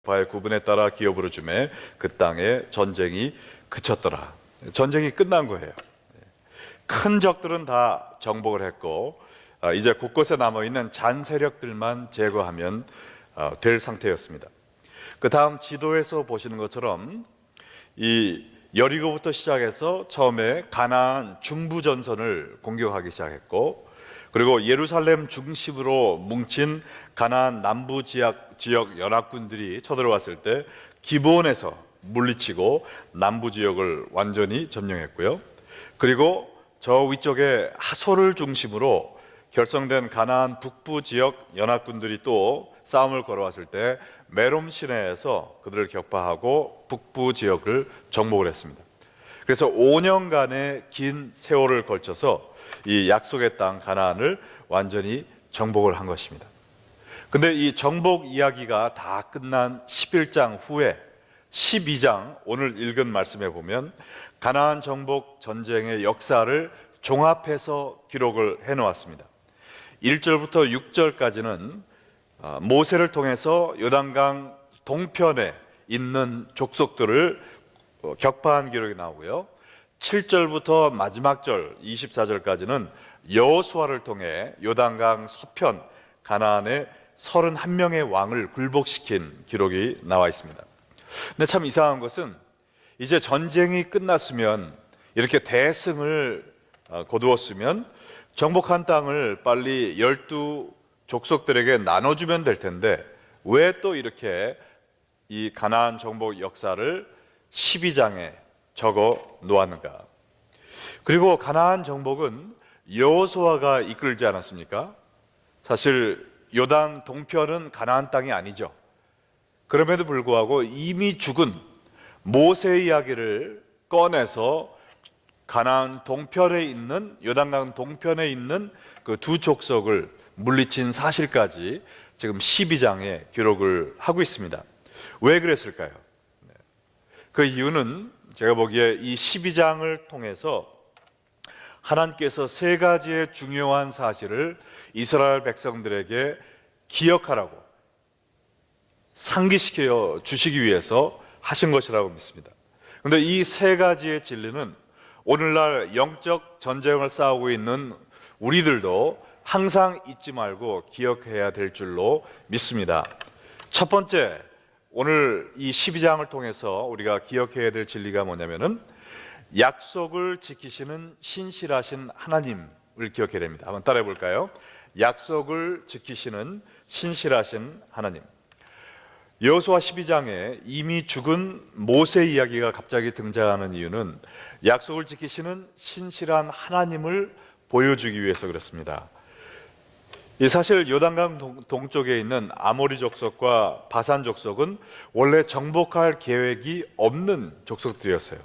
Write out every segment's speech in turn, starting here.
지파의 구분에 따라 기업으로 주매 그 땅에 전쟁이 그쳤더라. 전쟁이 끝난 거예요. 큰 적들은 다 정복을 했고 이제 곳곳에 남아있는 잔 세력들만 제거하면 될 상태였습니다. 그 다음 지도에서 보시는 것처럼 이 여리고부터 시작해서 처음에 가나안 중부 전선을 공격하기 시작했고, 그리고 예루살렘 중심으로 뭉친 가나안 남부 지역 연합군들이 쳐들어왔을 때 기브온에서 물리치고 남부 지역을 완전히 점령했고요. 그리고 저 위쪽에 하솔을 중심으로 결성된 가나안 북부 지역 연합군들이 또 싸움을 걸어왔을 때 메롬 시내에서 그들을 격파하고 북부 지역을 정복을 했습니다. 그래서 5년간의 긴 세월을 걸쳐서 이 약속의 땅 가나안을 완전히 정복을 한 것입니다. 근데 이 정복 이야기가 다 끝난 11장 후에 12장 오늘 읽은 말씀에 보면 가나안 정복 전쟁의 역사를 종합해서 기록을 해놓았습니다. 1절부터 6절까지는 모세를 통해서 요단강 동편에 있는 족속들을 격파한 기록이 나오고요, 7절부터 마지막 절 24절까지는 여호수아를 통해 요단강 서편 가나안의 31명의 왕을 굴복시킨 기록이 나와 있습니다. 근데 참 이상한 것은 이제 전쟁이 끝났으면, 이렇게 대승을 거두었으면 정복한 땅을 빨리 12 족속들에게 나눠주면 될 텐데 왜 또 이렇게 이 가나안 정복 역사를 12장에 적어 놓았는가? 그리고 가나안 정복은 여호수아가 이끌지 않았습니까? 사실 요단 동편은 가나안 땅이 아니죠. 그럼에도 불구하고 이미 죽은 모세의 이야기를 꺼내서 가나안 동편에 있는, 요단강 동편에 있는 그 두 족속을 물리친 사실까지 지금 12장에 기록을 하고 있습니다. 왜 그랬을까요? 그 이유는 제가 보기에 이 12장을 통해서 하나님께서 세 가지의 중요한 사실을 이스라엘 백성들에게 기억하라고 상기시켜 주시기 위해서 하신 것이라고 믿습니다. 그런데 이 세 가지의 진리는 오늘날 영적 전쟁을 싸우고 있는 우리들도 항상 잊지 말고 기억해야 될 줄로 믿습니다. 첫 번째, 오늘 이 12장을 통해서 우리가 기억해야 될 진리가 뭐냐면은 약속을 지키시는 신실하신 하나님을 기억해야 됩니다. 한번 따라해 볼까요? 약속을 지키시는 신실하신 하나님. 여호수아 12장에 이미 죽은 모세 이야기가 갑자기 등장하는 이유는 약속을 지키시는 신실한 하나님을 보여주기 위해서 그렇습니다. 사실 요단강 동쪽에 있는 아모리 족속과 바산 족속은 원래 정복할 계획이 없는 족속들이었어요.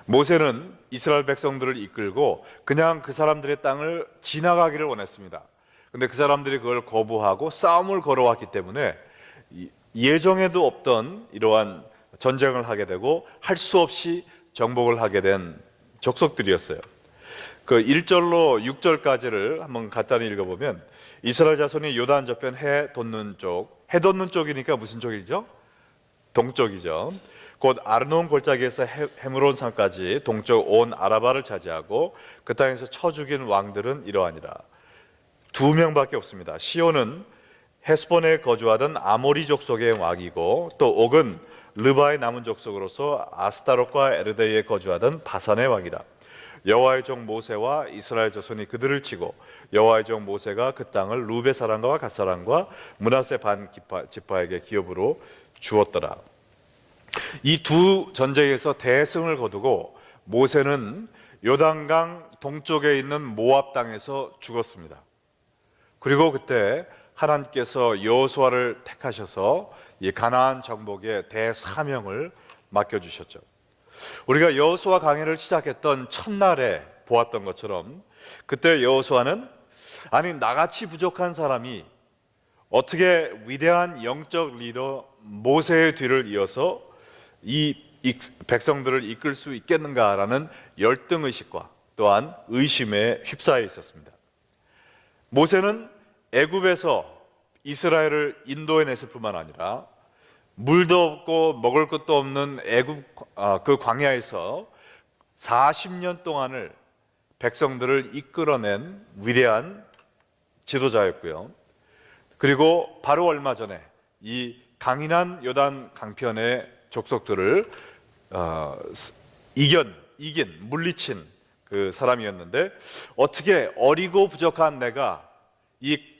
모세는 이스라엘 백성들을 이끌고 그냥 그 사람들의 땅을 지나가기를 원했습니다. 그런데 그 사람들이 그걸 거부하고 싸움을 걸어왔기 때문에 예정에도 없던 이러한 전쟁을 하게 되고 할 수 없이 정복을 하게 된 족속들이었어요. 그 1절로 6절까지를 한번 간단히 읽어보면 이스라엘 자손이 요단 저편 해 돋는 쪽이니까 무슨 쪽이죠? 동쪽이죠. 곧 아르논 골짜기에서 헤므론 산까지 동쪽 온 아라바를 차지하고 그 땅에서 쳐 죽인 왕들은 이러하니라. 2명밖에 없습니다. 시온은 헤스본에 거주하던 아모리 족속의 왕이고, 또 옥은 르바의 남은 족속으로서 아스타롯과 에르데이에 거주하던 바산의 왕이라. 여호와의 종 모세와 이스라엘 자손이 그들을 치고 여호와의 종 모세가 그 땅을 루베 사람과 갓 사람과 므낫세 반 지파에게 기업으로 주었더라. 이 두 전쟁에서 대승을 거두고 모세는 요단강 동쪽에 있는 모압 땅에서 죽었습니다. 그리고 그때 하나님께서 여호수아를 택하셔서 이 가나안 정복의 대사명을 맡겨주셨죠. 우리가 여호수아 강해를 시작했던 첫날에 보았던 것처럼 그때 여호수아는 아니 나같이 부족한 사람이 어떻게 위대한 영적 리더 모세의 뒤를 이어서 이 백성들을 이끌 수 있겠는가라는 열등의식과 또한 의심에 휩싸여 있었습니다. 모세는 애굽에서 이스라엘을 인도해냈을 뿐만 아니라 물도 없고 먹을 것도 없는 애굽 그 광야에서 40년 동안을 백성들을 이끌어낸 위대한 지도자였고요. 그리고 바로 얼마 전에 이 강인한 요단 강편의 족속들을 이긴 물리친 그 사람이었는데, 어떻게 어리고 부족한 내가 이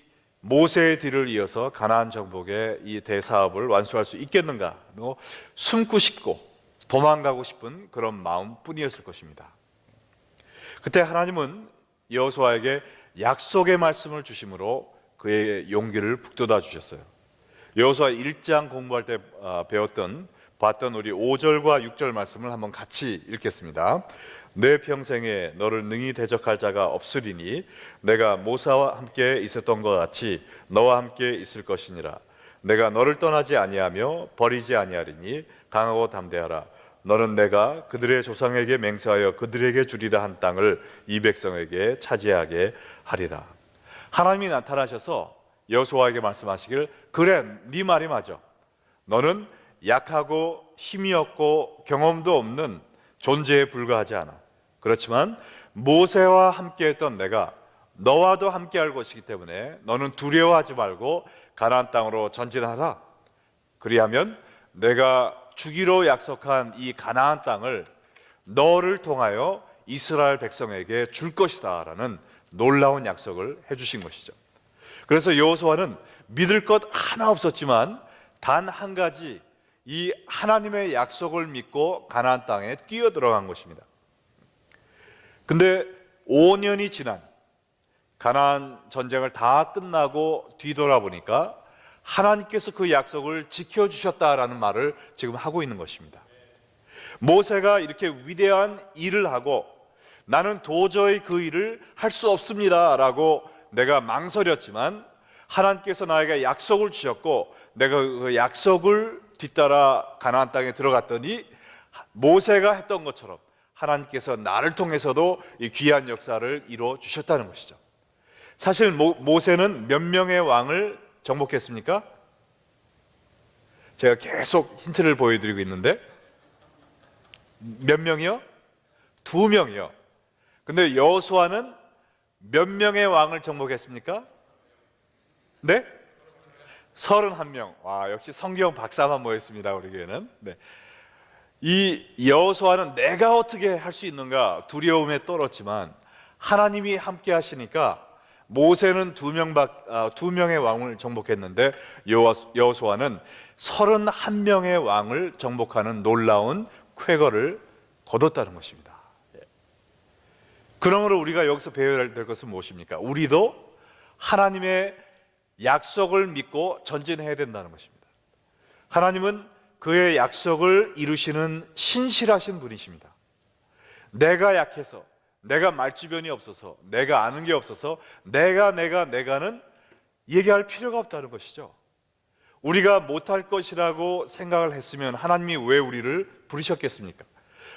모세의 뒤를 이어서 가나안 정복의 이 대사업을 완수할 수 있겠는가? 숨고 싶고 도망가고 싶은 그런 마음뿐이었을 것입니다. 그때 하나님은 여호수아에게 약속의 말씀을 주심으로 그의 용기를 북돋아 주셨어요. 여호수아 1장 공부할 때 봤던 우리 5절과 6절 말씀을 한번 같이 읽겠습니다. 내 평생에 너를 능히 대적할 자가 없으리니 내가 모세와 함께 있었던 것 같이 너와 함께 있을 것이니라. 내가 너를 떠나지 아니하며 버리지 아니하리니 강하고 담대하라. 너는 내가 그들의 조상에게 맹세하여 그들에게 주리라 한 땅을 이 백성에게 차지하게 하리라. 하나님이 나타나셔서 여호수아에게 말씀하시길, 그래, 네 말이 맞아. 너는 약하고 힘이 없고 경험도 없는 존재에 불과하지 않아. 그렇지만 모세와 함께했던 내가 너와도 함께할 것이기 때문에 너는 두려워하지 말고 가나안 땅으로 전진하라. 그리하면 내가 주기로 약속한 이 가나안 땅을 너를 통하여 이스라엘 백성에게 줄 것이다 라는 놀라운 약속을 해주신 것이죠. 그래서 여호수아는 믿을 것 하나 없었지만 단 한 가지, 이 하나님의 약속을 믿고 가나안 땅에 뛰어들어간 것입니다. 근데 5년이 지난 가나안 전쟁을 다 끝나고 뒤돌아보니까 하나님께서 그 약속을 지켜주셨다라는 말을 지금 하고 있는 것입니다. 모세가 이렇게 위대한 일을 하고 나는 도저히 그 일을 할 수 없습니다 라고 내가 망설였지만 하나님께서 나에게 약속을 주셨고 내가 그 약속을 뒤따라 가나안 땅에 들어갔더니 모세가 했던 것처럼 하나님께서 나를 통해서도 이 귀한 역사를 이루어 주셨다는 것이죠. 사실 모세는 몇 명의 왕을 정복했습니까? 제가 계속 힌트를 보여드리고 있는데 몇 명이요? 2명이요. 근데 여호수아는 몇 명의 왕을 정복했습니까? 네? 31명. 와, 역시 성경 박사만 모였습니다, 우리 교회는. 네. 이 여호수아는 내가 어떻게 할 수 있는가 두려움에 떨었지만 하나님이 함께 하시니까 모세는 2명의 왕을 정복했는데 여호수아는 31명의 왕을 정복하는 놀라운 쾌거를 거뒀다는 것입니다. 그러므로 우리가 여기서 배워야 될 것은 무엇입니까? 우리도 하나님의 약속을 믿고 전진해야 된다는 것입니다. 하나님은 그의 약속을 이루시는 신실하신 분이십니다. 내가 약해서, 내가 말주변이 없어서, 내가 아는 게 없어서 내가는 얘기할 필요가 없다는 것이죠. 우리가 못할 것이라고 생각을 했으면 하나님이 왜 우리를 부르셨겠습니까?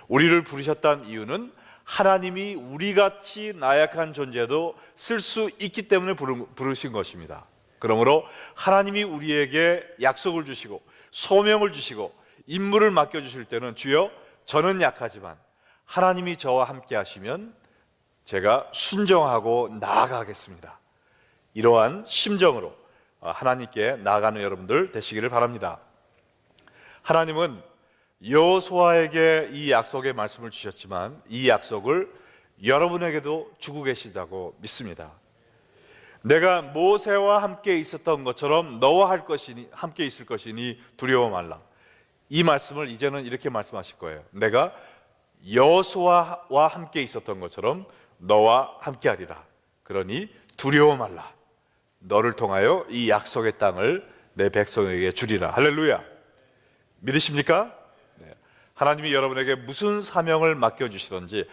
우리를 부르셨다는 이유는 하나님이 우리같이 나약한 존재도 쓸 수 있기 때문에 부르신 것입니다. 그러므로 하나님이 우리에게 약속을 주시고 소명을 주시고 임무를 맡겨주실 때는 주여 저는 약하지만 하나님이 저와 함께 하시면 제가 순종하고 나아가겠습니다. 이러한 심정으로 하나님께 나아가는 여러분들 되시기를 바랍니다. 하나님은 여호수아에게 이 약속의 말씀을 주셨지만 이 약속을 여러분에게도 주고 계시다고 믿습니다. 내가 모세와 함께 있었던 것처럼 너와 함께 있을 것이니 두려워 말라. 이 말씀을 이제는 이렇게 말씀하실 거예요. 내가 여호수아와 함께 있었던 것처럼 너와 함께 하리라. 그러니 두려워 말라. 너를 통하여 이 약속의 땅을 내 백성에게 주리라. 할렐루야. 믿으십니까? 네. 하나님이 여러분에게 무슨 사명을 맡겨주시든지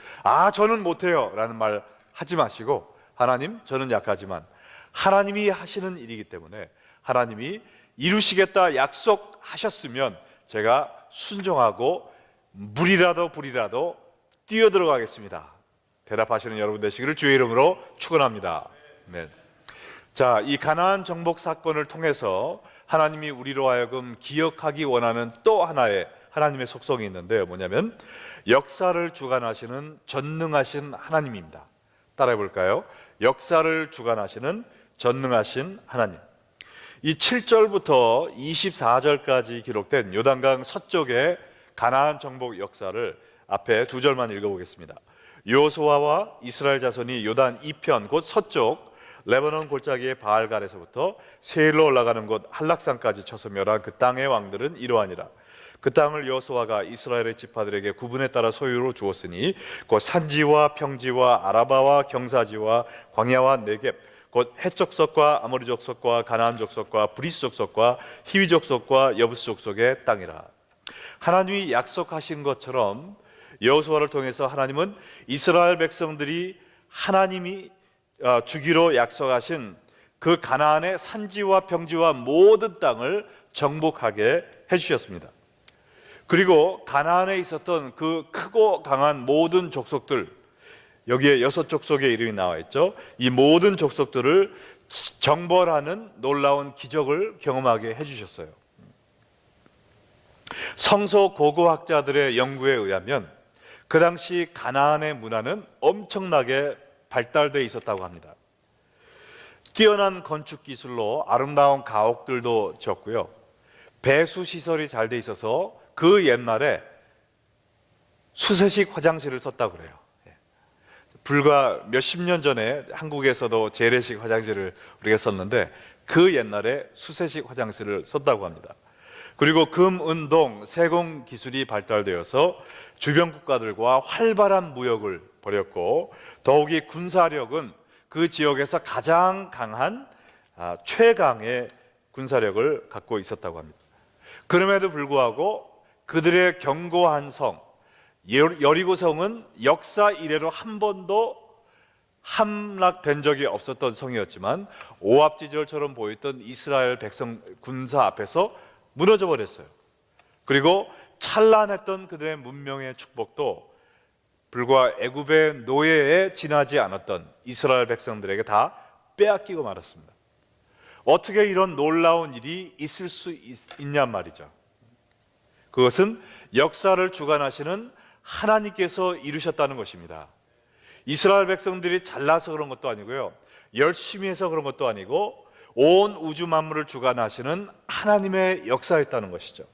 저는 못해요 라는 말 하지 마시고 하나님 저는 약하지만 하나님이 하시는 일이기 때문에 하나님이 이루시겠다 약속하셨으면 제가 순종하고 물이라도 불이라도 뛰어들어가겠습니다. 대답하시는 여러분 되시기를 주의 이름으로 축원합니다. 네. 자, 이 가나안 정복 사건을 통해서 하나님이 우리로 하여금 기억하기 원하는 또 하나의 하나님의 속성이 있는데요, 뭐냐면 역사를 주관하시는 전능하신 하나님입니다. 따라해 볼까요? 역사를 주관하시는 전능하신 하나님. 이 7절부터 24절까지 기록된 요단강 서쪽의 가나안 정복 역사를 앞에 두 절만 읽어보겠습니다. 여호수아와 이스라엘 자손이 요단 이편 곧 서쪽 레바논 골짜기의 바알갈에서부터 세일로 올라가는 곳 한락산까지 쳐서 멸한 그 땅의 왕들은 이러하니라. 그 땅을 여호수아가 이스라엘의 지파들에게 구분에 따라 소유로 주었으니 곧 산지와 평지와 아라바와 경사지와 광야와 네겝 곧 헷 족속과 아모리 족속과 가나안 족속과 브리스 족속과 히위 족속과 여부스 족속의 땅이라. 하나님이 약속하신 것처럼 여호수아를 통해서 하나님은 이스라엘 백성들이 하나님이 주기로 약속하신 그 가나안의 산지와 평지와 모든 땅을 정복하게 해주셨습니다. 그리고 가나안에 있었던 그 크고 강한 모든 족속들, 여기에 6족속의 이름이 나와 있죠. 이 모든 족속들을 정벌하는 놀라운 기적을 경험하게 해주셨어요. 성서 고고학자들의 연구에 의하면 그 당시 가나안의 문화는 엄청나게 발달되어 있었다고 합니다. 뛰어난 건축 기술로 아름다운 가옥들도 지었고요, 배수 시설이 잘 돼 있어서 그 옛날에 수세식 화장실을 썼다고 그래요. 불과 몇십 년 전에 한국에서도 재래식 화장실을 우리가 썼는데 그 옛날에 수세식 화장실을 썼다고 합니다. 그리고 금은동 세공 기술이 발달되어서 주변 국가들과 활발한 무역을 벌였고, 더욱이 군사력은 그 지역에서 가장 강한 최강의 군사력을 갖고 있었다고 합니다. 그럼에도 불구하고 그들의 견고한 성 여리고성은 역사 이래로 한 번도 함락된 적이 없었던 성이었지만 오합지졸처럼 보였던 이스라엘 백성 군사 앞에서 무너져 버렸어요. 그리고 찬란했던 그들의 문명의 축복도 불과 애굽의 노예에 지나지 않았던 이스라엘 백성들에게 다 빼앗기고 말았습니다. 어떻게 이런 놀라운 일이 있을 수 있냔 말이죠. 그것은 역사를 주관하시는 하나님께서 이루셨다는 것입니다. 이스라엘 백성들이 잘나서 그런 것도 아니고요, 열심히 해서 그런 것도 아니고 온 우주 만물을 주관하시는 하나님의 역사였다는 것이죠.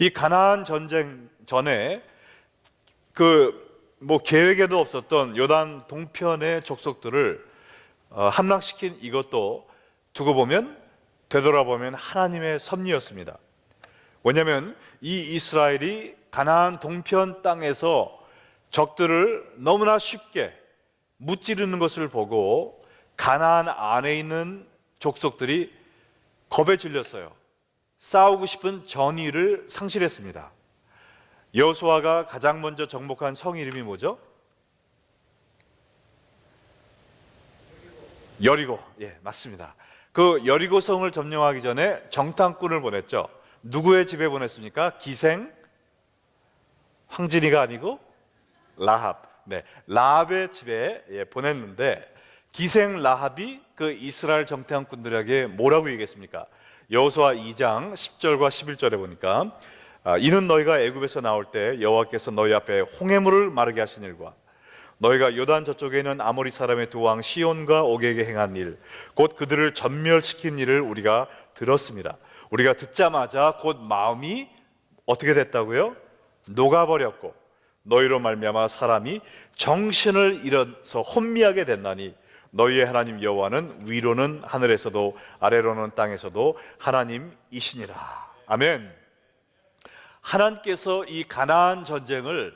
이 가나안 전쟁 전에 계획에도 없었던 요단 동편의 족속들을 함락시킨 이것도 두고 보면, 되돌아보면 하나님의 섭리였습니다. 왜냐하면 이 이스라엘이 가나안 동편 땅에서 적들을 너무나 쉽게 무찌르는 것을 보고 가나안 안에 있는 족속들이 겁에 질렸어요. 싸우고 싶은 전의를 상실했습니다. 여호수아가 가장 먼저 정복한 성 이름이 뭐죠? 여리고. 예, 맞습니다. 그 여리고성을 점령하기 전에 정탐꾼을 보냈죠. 누구의 집에 보냈습니까? 기생 황진이가 아니고 라합. 네, 라합의 집에 보냈는데 기생 라합이 그 이스라엘 정탐꾼들에게 뭐라고 얘기했습니까? 여호수아 2장 10절과 11절에 보니까 이는 너희가 애굽에서 나올 때 여호와께서 너희 앞에 홍해물을 마르게 하신 일과 너희가 요단 저쪽에 있는 아모리 사람의 두 왕 시온과 옥에게 행한 일, 곧 그들을 전멸시킨 일을 우리가 들었습니다. 우리가 듣자마자 곧 마음이 어떻게 됐다고요? 녹아버렸고 너희로 말미암아 사람이 정신을 잃어서 혼미하게 됐나니 너희의 하나님 여호와는 위로는 하늘에서도 아래로는 땅에서도 하나님이시니라. 아멘. 하나님께서 이 가나안 전쟁을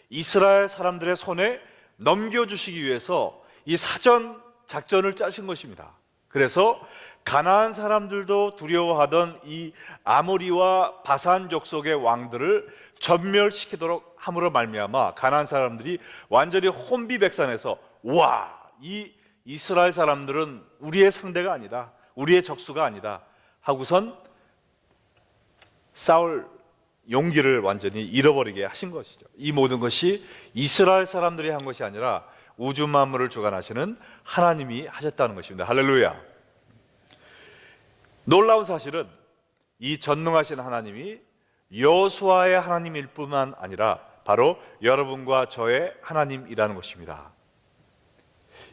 이스라엘 사람들의 손에 넘겨주시기 위해서 이 사전 작전을 짜신 것입니다. 그래서 가나안 사람들도 두려워하던 이 아모리와 바산 족속의 왕들을 전멸시키도록 함으로 말미암아 가나안 사람들이 완전히 혼비백산해서 와, 이 이스라엘 사람들은 우리의 상대가 아니다, 우리의 적수가 아니다 하고선 싸울 용기를 완전히 잃어버리게 하신 것이죠. 이 모든 것이 이스라엘 사람들이 한 것이 아니라 우주 만물을 주관하시는 하나님이 하셨다는 것입니다. 할렐루야. 놀라운 사실은 이 전능하신 하나님이 여호수아의 하나님일 뿐만 아니라 바로 여러분과 저의 하나님이라는 것입니다.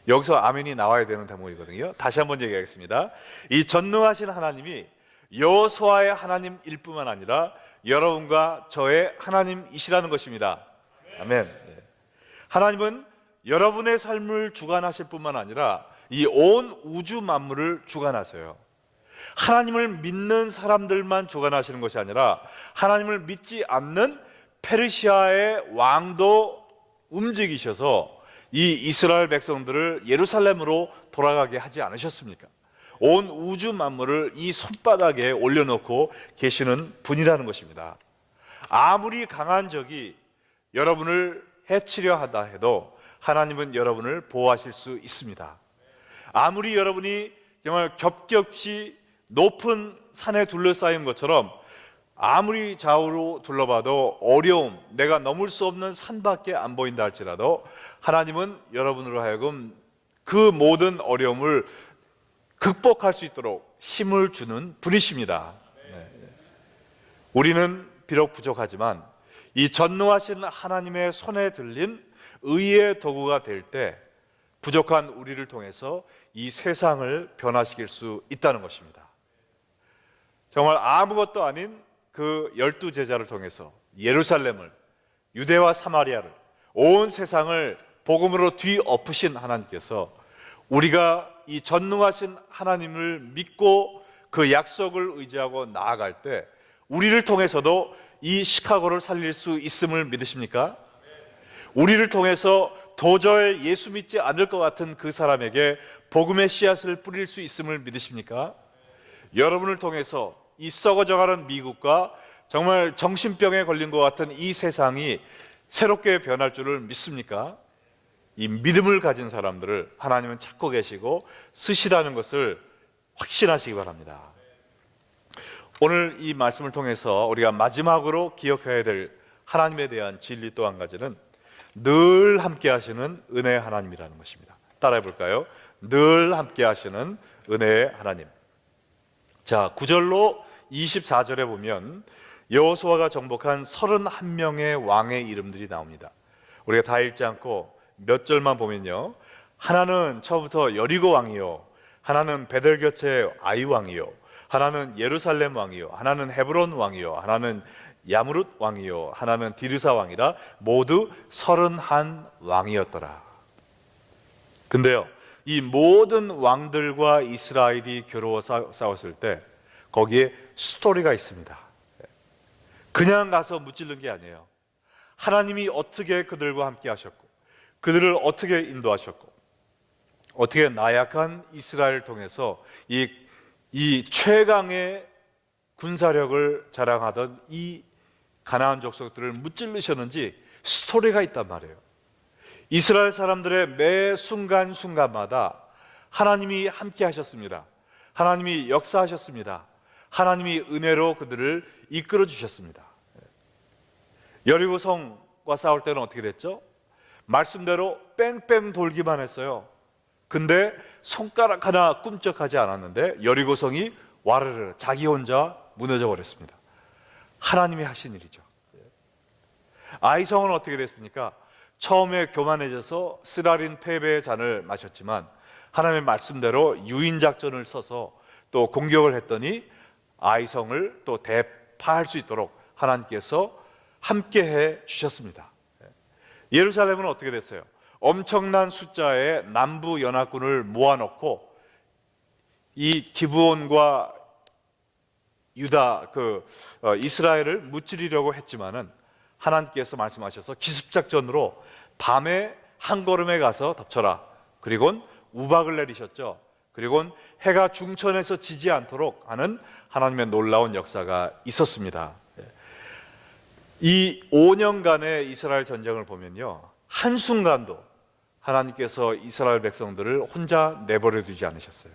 여기서 아멘이 나와야 되는 대목이거든요. 다시 한번 얘기하겠습니다. 이 전능하신 하나님이 여호수아의 하나님일 뿐만 아니라 여러분과 저의 하나님이시라는 것입니다. 아멘. 하나님은 여러분의 삶을 주관하실 뿐만 아니라 이 온 우주 만물을 주관하세요. 하나님을 믿는 사람들만 주관하시는 것이 아니라 하나님을 믿지 않는 페르시아의 왕도 움직이셔서 이 이스라엘 백성들을 예루살렘으로 돌아가게 하지 않으셨습니까? 온 우주 만물을 이 손바닥에 올려놓고 계시는 분이라는 것입니다. 아무리 강한 적이 여러분을 해치려 하다 해도 하나님은 여러분을 보호하실 수 있습니다. 아무리 여러분이 정말 겹겹이 높은 산에 둘러싸인 것처럼 아무리 좌우로 둘러봐도 어려움, 내가 넘을 수 없는 산밖에 안 보인다 할지라도 하나님은 여러분으로 하여금 그 모든 어려움을 극복할 수 있도록 힘을 주는 분이십니다. 우리는 비록 부족하지만 이 전능하신 하나님의 손에 들린 의의 도구가 될 때 부족한 우리를 통해서 이 세상을 변화시킬 수 있다는 것입니다. 정말 아무것도 아닌 그 12제자를 통해서 예루살렘을, 유대와 사마리아를, 온 세상을 복음으로 뒤엎으신 하나님께서 우리가 이 전능하신 하나님을 믿고 그 약속을 의지하고 나아갈 때 우리를 통해서도 이 시카고를 살릴 수 있음을 믿으십니까? 우리를 통해서 도저히 예수 믿지 않을 것 같은 그 사람에게 복음의 씨앗을 뿌릴 수 있음을 믿으십니까? 여러분을 통해서 이 썩어져가는 미국과 정말 정신병에 걸린 것 같은 이 세상이 새롭게 변할 줄을 믿습니까? 이 믿음을 가진 사람들을 하나님은 찾고 계시고 쓰시다는 것을 확신하시기 바랍니다. 오늘 이 말씀을 통해서 우리가 마지막으로 기억해야 될 하나님에 대한 진리 또 한 가지는 늘 함께 하시는 은혜의 하나님이라는 것입니다. 따라해 볼까요? 늘 함께 하시는 은혜의 하나님. 자, 9절로 24절에 보면 여호수아가 정복한 31명의 왕의 이름들이 나옵니다. 우리가 다 읽지 않고 몇 절만 보면요, 하나는 처음부터 여리고 왕이요, 하나는 베델 곁의 아이 왕이요, 하나는 예루살렘 왕이요, 하나는 헤브론 왕이요, 하나는 야무룻 왕이요, 하나는 디르사 왕이라 모두 31 왕이었더라. 근데요, 이 모든 왕들과 이스라엘이 겨루어 싸웠을 때 거기에 스토리가 있습니다. 그냥 가서 무찌른 게 아니에요. 하나님이 어떻게 그들과 함께 하셨고, 그들을 어떻게 인도하셨고, 어떻게 나약한 이스라엘을 통해서 이 최강의 군사력을 자랑하던 이 가나안 족속들을 무찌르셨는지 스토리가 있단 말이에요. 이스라엘 사람들의 매 순간순간마다 하나님이 함께 하셨습니다. 하나님이 역사하셨습니다. 하나님이 은혜로 그들을 이끌어 주셨습니다. 여리고 성과 싸울 때는 어떻게 됐죠? 말씀대로 뺑뺑 돌기만 했어요. 근데 손가락 하나 꿈쩍하지 않았는데 여리고 성이 와르르 자기 혼자 무너져 버렸습니다. 하나님이 하신 일이죠. 아이성은 어떻게 됐습니까? 처음에 교만해져서 쓰라린 패배의 잔을 마셨지만 하나님의 말씀대로 유인작전을 써서 또 공격을 했더니 아이성을 또 대파할 수 있도록 하나님께서 함께해 주셨습니다. 예루살렘은 어떻게 됐어요? 엄청난 숫자의 남부 연합군을 모아놓고 이 기브온과 유다 이스라엘을 무찌르려고 했지만은 하나님께서 말씀하셔서 기습작전으로 밤에 한 걸음에 가서 덮쳐라. 그리고는 우박을 내리셨죠. 그리고는 해가 중천에서 지지 않도록 하는 하나님의 놀라운 역사가 있었습니다. 이 5년간의 이스라엘 전쟁을 보면요, 한순간도 하나님께서 이스라엘 백성들을 혼자 내버려 두지 않으셨어요.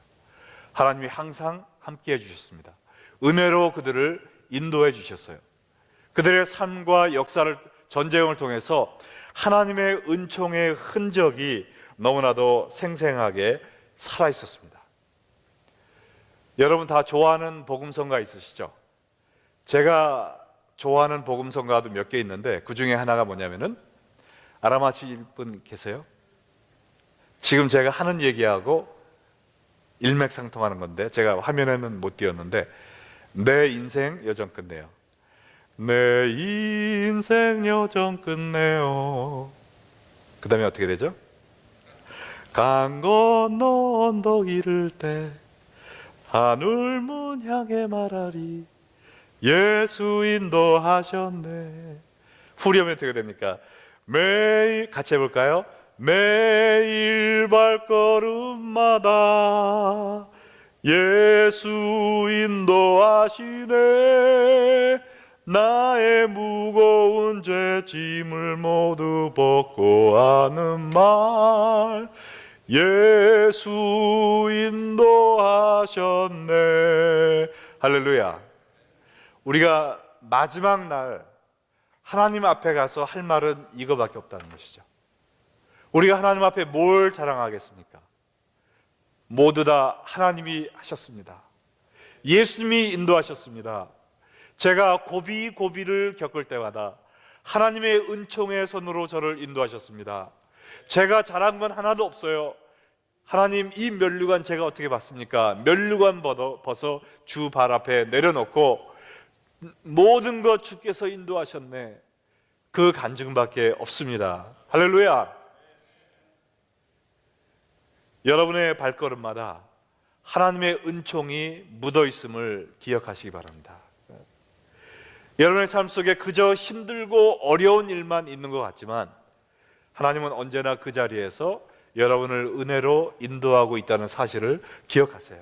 하나님이 항상 함께 해주셨습니다. 은혜로 그들을 인도해 주셨어요. 그들의 삶과 역사를, 전쟁을 통해서 하나님의 은총의 흔적이 너무나도 생생하게 살아 있었습니다. 여러분 다 좋아하는 복음성가 있으시죠? 제가 좋아하는 복음성가도 몇 개 있는데 그 중에 하나가 뭐냐면은, 알아맞힐 분 계세요? 지금 제가 하는 얘기하고 일맥상통하는 건데, 제가 화면에는 못 띄웠는데, 내 인생 여정 끝내요. 내 인생 여정 끝내요. 그 다음에 어떻게 되죠? 강 건너 언덕 이를 때 하늘문 향해 말하리 예수 인도하셨네. 후렴이 어떻게 됩니까? 매일 같이 해볼까요? 매일 발걸음마다 예수 인도하시네. 나의 무거운 죄짐을 모두 벗고 하는 말 예수 인도하셨네. 할렐루야. 우리가 마지막 날 하나님 앞에 가서 할 말은 이거밖에 없다는 것이죠. 우리가 하나님 앞에 뭘 자랑하겠습니까? 모두 다 하나님이 하셨습니다. 예수님이 인도하셨습니다. 제가 고비를 겪을 때마다 하나님의 은총의 손으로 저를 인도하셨습니다. 제가 잘한 건 하나도 없어요. 하나님, 이 면류관 제가 어떻게 받습니까? 면류관 벗어 주 발 앞에 내려놓고 모든 것 주께서 인도하셨네. 그 간증밖에 없습니다. 할렐루야. 여러분의 발걸음마다 하나님의 은총이 묻어 있음을 기억하시기 바랍니다. 여러분의 삶 속에 그저 힘들고 어려운 일만 있는 것 같지만 하나님은 언제나 그 자리에서 여러분을 은혜로 인도하고 있다는 사실을 기억하세요.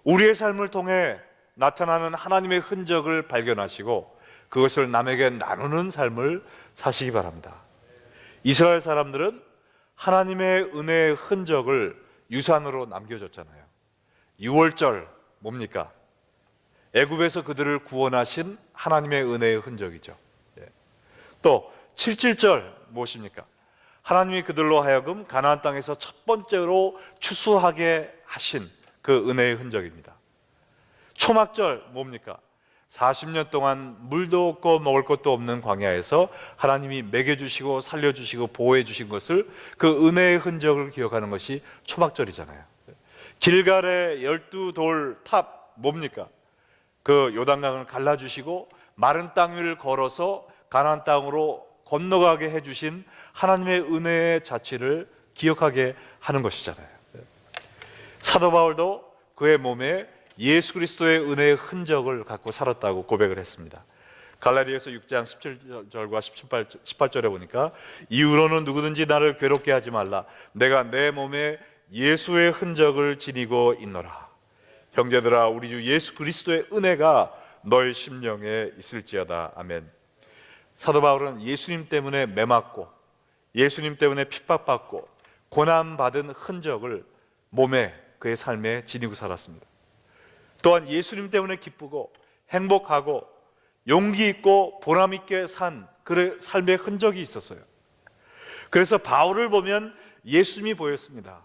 우리의 삶을 통해 나타나는 하나님의 흔적을 발견하시고 그것을 남에게 나누는 삶을 사시기 바랍니다. 이스라엘 사람들은 하나님의 은혜의 흔적을 유산으로 남겨줬잖아요. 6월절 뭡니까? 애굽에서 그들을 구원하신 하나님의 은혜의 흔적이죠. 또 7.7절 무엇입니까? 하나님이 그들로 하여금 가나안 땅에서 첫 번째로 추수하게 하신 그 은혜의 흔적입니다. 초막절 뭡니까? 40년 동안 물도 없고 먹을 것도 없는 광야에서 하나님이 먹여주시고 살려주시고 보호해주신 것을, 그 은혜의 흔적을 기억하는 것이 초막절이잖아요. 길갈의 12돌 탑 뭡니까? 그 요단강을 갈라주시고 마른 땅 위를 걸어서 가나안 땅으로 건너가게 해주신 하나님의 은혜의 자취를 기억하게 하는 것이잖아요. 사도 바울도 그의 몸에 예수 그리스도의 은혜의 흔적을 갖고 살았다고 고백을 했습니다. 갈라디아서 6장 17절과 18절에 보니까, 이후로는 누구든지 나를 괴롭게 하지 말라. 내가 내 몸에 예수의 흔적을 지니고 있노라. 형제들아, 우리 주 예수 그리스도의 은혜가 너의 심령에 있을지어다. 아멘. 사도 바울은 예수님 때문에 매맞고 예수님 때문에 핍박받고 고난받은 흔적을 몸에, 그의 삶에 지니고 살았습니다. 또한 예수님 때문에 기쁘고 행복하고 용기 있고 보람 있게 산 그의 삶의 흔적이 있었어요. 그래서 바울을 보면 예수님이 보였습니다.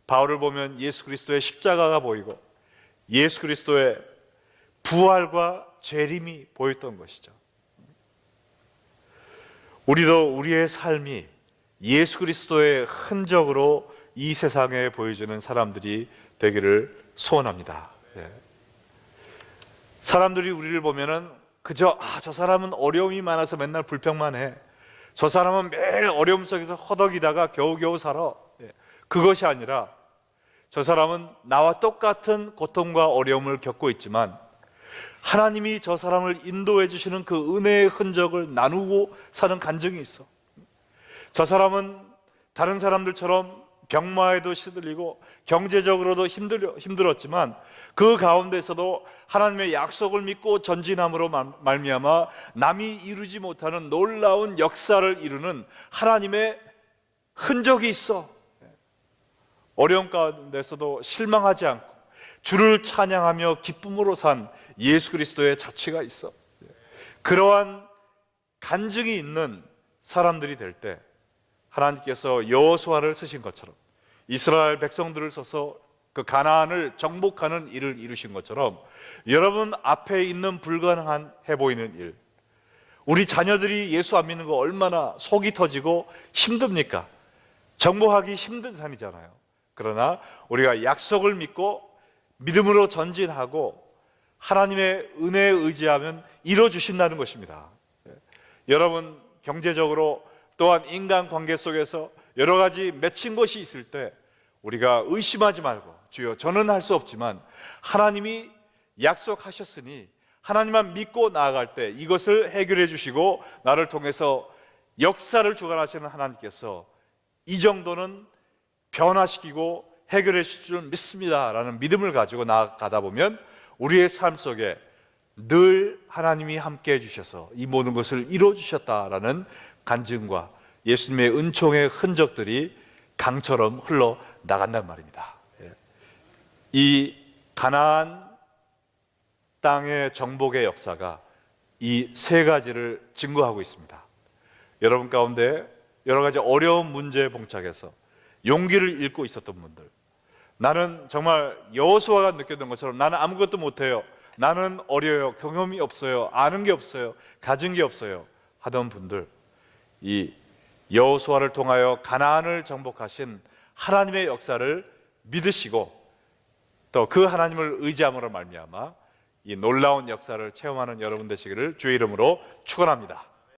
바울을 보면 예수 그리스도의 십자가가 보이고 예수 그리스도의 부활과 재림이 보였던 것이죠. 우리도 우리의 삶이 예수 그리스도의 흔적으로 이 세상에 보여주는 사람들이 되기를 소원합니다. 사람들이 우리를 보면은 그저 저 사람은 어려움이 많아서 맨날 불평만 해. 저 사람은 매일 어려움 속에서 허덕이다가 겨우겨우 살아. 그것이 아니라 저 사람은 나와 똑같은 고통과 어려움을 겪고 있지만 하나님이 저 사람을 인도해 주시는 그 은혜의 흔적을 나누고 사는 간증이 있어. 저 사람은 다른 사람들처럼 병마에도 시들리고 경제적으로도 힘들었지만 그 가운데서도 하나님의 약속을 믿고 전진함으로 말미암아 남이 이루지 못하는 놀라운 역사를 이루는 하나님의 흔적이 있어. 어려움 가운데서도 실망하지 않고 주를 찬양하며 기쁨으로 산 예수 그리스도의 자취가 있어. 그러한 간증이 있는 사람들이 될 때 하나님께서 여호수아를 쓰신 것처럼 이스라엘 백성들을 써서 그 가나안을 정복하는 일을 이루신 것처럼 여러분 앞에 있는 불가능한 해 보이는 일, 우리 자녀들이 예수 안 믿는 거 얼마나 속이 터지고 힘듭니까? 정복하기 힘든 산이잖아요. 그러나 우리가 약속을 믿고 믿음으로 전진하고 하나님의 은혜에 의지하면 이루어주신다는 것입니다. 여러분 경제적으로 또한 인간관계 속에서 여러 가지 맺힌 것이 있을 때 우리가 의심하지 말고, 주여 저는 할 수 없지만 하나님이 약속하셨으니 하나님만 믿고 나아갈 때 이것을 해결해 주시고 나를 통해서 역사를 주관하시는 하나님께서 이 정도는 변화시키고 해결해 주실 줄 믿습니다 라는 믿음을 가지고 나아가다 보면 우리의 삶 속에 늘 하나님이 함께 해주셔서 이 모든 것을 이루어 주셨다라는 간증과 예수님의 은총의 흔적들이 강처럼 흘러나간단 말입니다. 이 가나안 땅의 정복의 역사가 이 세 가지를 증거하고 있습니다. 여러분 가운데 여러 가지 어려운 문제에 봉착해서 용기를 잃고 있었던 분들, 나는 정말 여호수아가 느꼈던 것처럼 나는 아무것도 못해요, 나는 어려요, 경험이 없어요, 아는 게 없어요, 가진 게 없어요 하던 분들, 이 여호수아를 통하여 가나안을 정복하신 하나님의 역사를 믿으시고 또 그 하나님을 의지함으로 말미암아 이 놀라운 역사를 체험하는 여러분 되시기를 주의 이름으로 축원합니다.